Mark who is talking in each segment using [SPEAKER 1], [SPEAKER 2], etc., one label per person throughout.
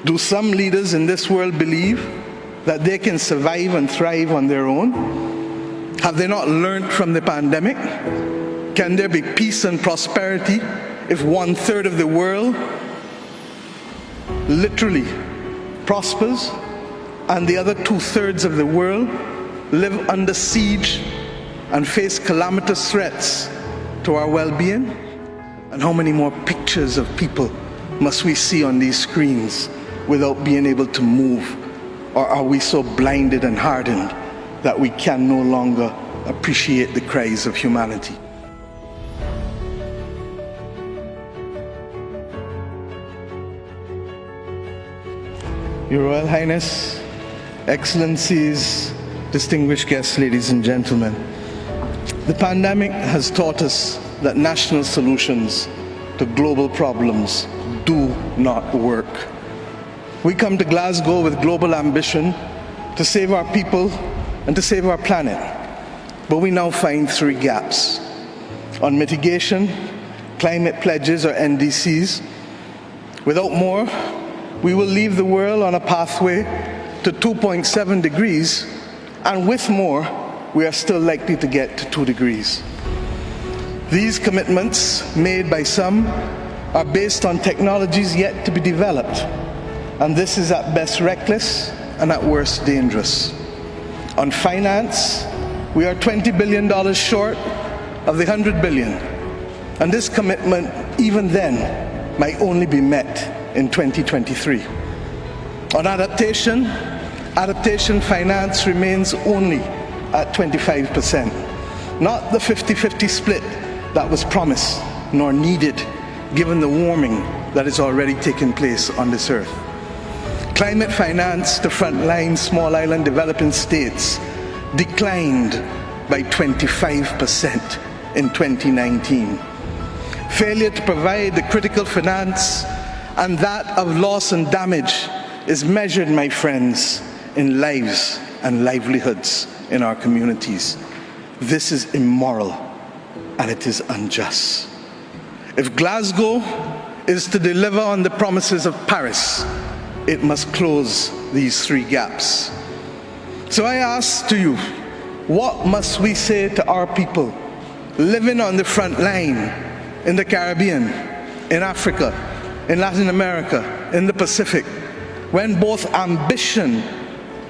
[SPEAKER 1] Do some leaders in this world believe that they can survive and thrive on their own? Have they not learned from the pandemic? Can there be peace and prosperity if 1/3 of the world literally prospers and the other 2/3 of the world live under siege and face calamitous threats to our well-being? And how many more pictures of people must we see on these screens without being able to move? Or are we so blinded and hardened that we can no longer appreciate the cries of humanity? Your Royal Highness, Excellencies, distinguished guests, ladies and gentlemen, the pandemic has taught us that national solutions to global problems do not work. We come to Glasgow with global ambition to save our people and to save our planet. But we now find three gaps. On mitigation, climate pledges or NDCs. Without more, we will leave the world on a pathway to 2.7 degrees, and with more, we are still likely to get to 2 degrees. These commitments made by some are based on technologies yet to be developed, and this is at best reckless and at worst dangerous. On finance, we are $20 billion short of the $100 billion, and this commitment, even then, might only be met in 2023. On adaptation finance remains only at 25%, not the 50-50 split that was promised nor needed given the warming that is already taking place on this earth. Climate finance to frontline small island developing states declined by 25% in 2019. Failure to provide the critical finance and that of loss and damage is measured, my friends, in lives and livelihoods in our communities. This is immoral and it is unjust. If Glasgow is to deliver on the promises of Paris, it must close these three gaps. So I ask to you, what must we say to our people living on the front line in the Caribbean, in Africa, in Latin America, in the Pacific, when both ambition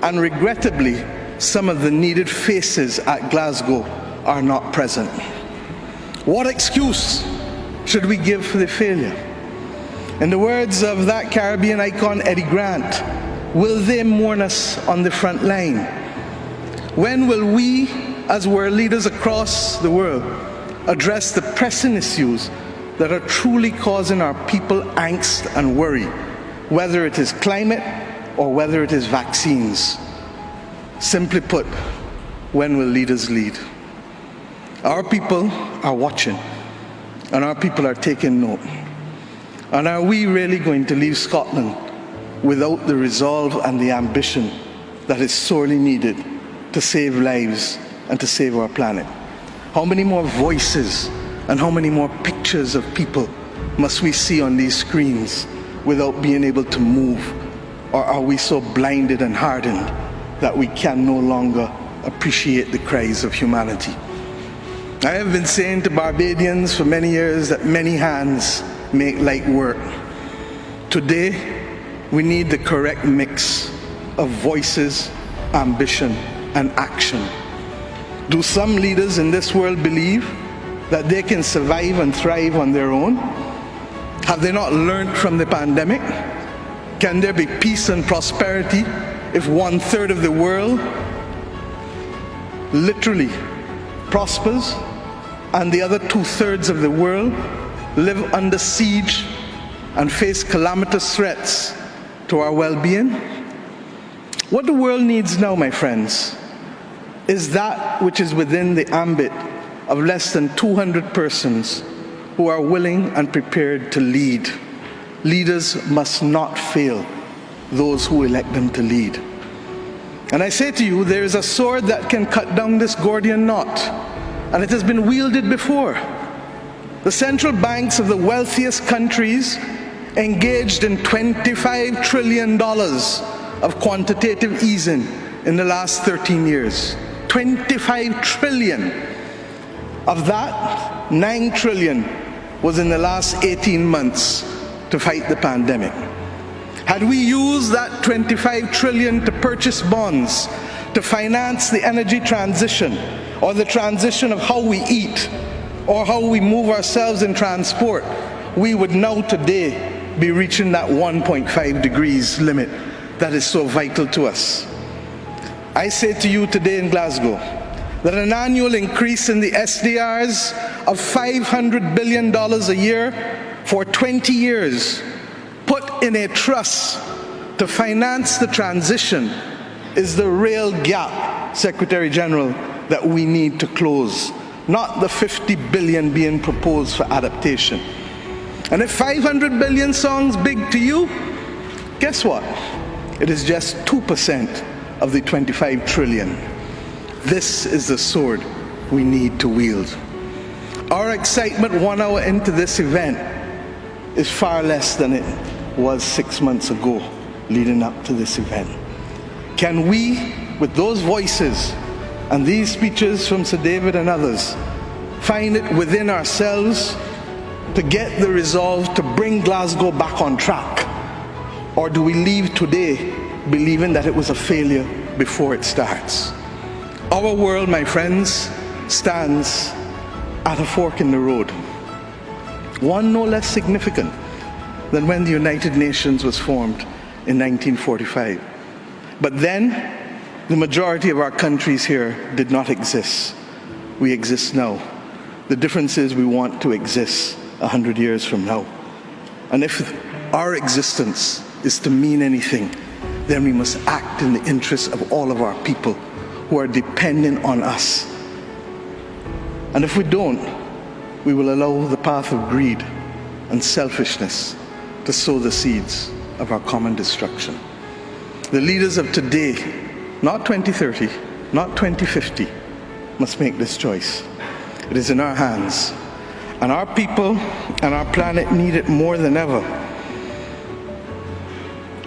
[SPEAKER 1] and regrettably some of the needed faces at Glasgow are not present? What excuse should we give for the failure? In the words of that Caribbean icon Eddie Grant, will they mourn us on the front line? When will we, as world leaders across the world, address the pressing issues that are truly causing our people angst and worry, whether it is climate or whether it is vaccines? Simply put, when will leaders lead? Our people are watching, and our people are taking note. And are we really going to leave Scotland without the resolve and the ambition that is sorely needed to save lives and to save our planet? How many more voices and how many more pictures of people must we see on these screens without being able to move? Or are we so blinded and hardened that we can no longer appreciate the cries of humanity? I have been saying to Barbadians for many years that many hands make light work. Today, we need the correct mix of voices, ambition, and action. Do some leaders in this world believe that they can survive and thrive on their own? Have they not learned from the pandemic? Can there be peace and prosperity if 1/3 of the world literally prospers and the other 2/3 of the world live under siege and face calamitous threats to our well-being? What the world needs now, my friends, is that which is within the ambit of less than 200 persons who are willing and prepared to lead. Leaders must not fail those who elect them to lead. And I say to you, there is a sword that can cut down this Gordian knot, and it has been wielded before. The central banks of the wealthiest countries engaged in $25 trillion of quantitative easing in the last 13 years. 25 trillion. Of that, 9 trillion was in the last 18 months to fight the pandemic. Had we used that 25 trillion to purchase bonds, to finance the energy transition, or the transition of how we eat, or how we move ourselves in transport, we would now today be reaching that 1.5 degrees limit that is so vital to us. I say to you today in Glasgow that an annual increase in the SDRs of $500 billion a year for 20 years, put in a trust to finance the transition, is the real gap, Secretary General, that we need to close, not the 50 billion being proposed for adaptation. And if 500 billion sounds big to you, guess what? It is just 2% of the 25 trillion. This is the sword we need to wield. Our excitement 1 hour into this event is far less than it was 6 months ago leading up to this event. Can we, with those voices and these speeches from Sir David and others, find it within ourselves to get the resolve to bring Glasgow back on track? Or do we leave today believing that it was a failure before it starts? Our world, my friends, stands at a fork in the road. One no less significant than when the United Nations was formed in 1945. But then, the majority of our countries here did not exist. We exist now. The difference is we want to exist 100 years from now. And if our existence is to mean anything, then we must act in the interests of all of our people who are dependent on us. And if we don't, we will allow the path of greed and selfishness to sow the seeds of our common destruction. The leaders of today, not 2030, not 2050, must make this choice. It is in our hands. And our people and our planet need it more than ever.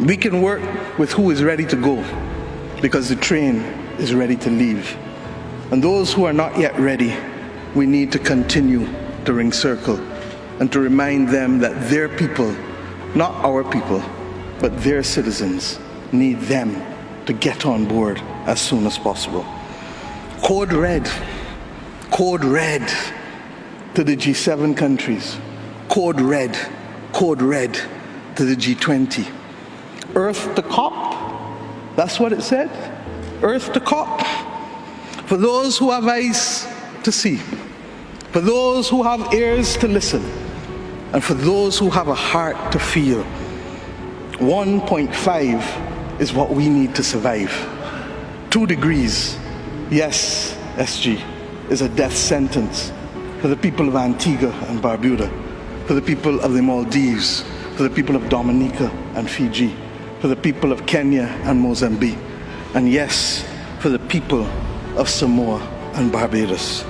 [SPEAKER 1] We can work with who is ready to go, because the train is ready to leave. And those who are not yet ready, we need to continue to ring circle and to remind them that their people, not our people, but their citizens, need them to get on board as soon as possible. Code red to the G7 countries. Code red to the G20. Earth to COP, that's what it said. Earth to COP. For those who have eyes to see, for those who have ears to listen, and for those who have a heart to feel, 1.5 is what we need to survive. 2 degrees, yes, SG, is a death sentence for the people of Antigua and Barbuda, for the people of the Maldives, for the people of Dominica and Fiji, for the people of Kenya and Mozambique, and yes, for the people of Samoa and Barbados.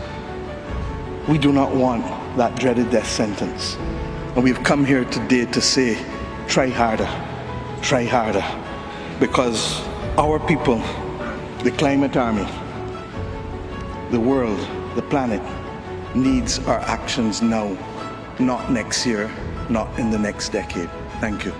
[SPEAKER 1] We do not want that dreaded death sentence. And we've come here today to say, try harder, because our people, the climate army, the world, the planet, needs our actions now, not next year, not in the next decade. Thank you.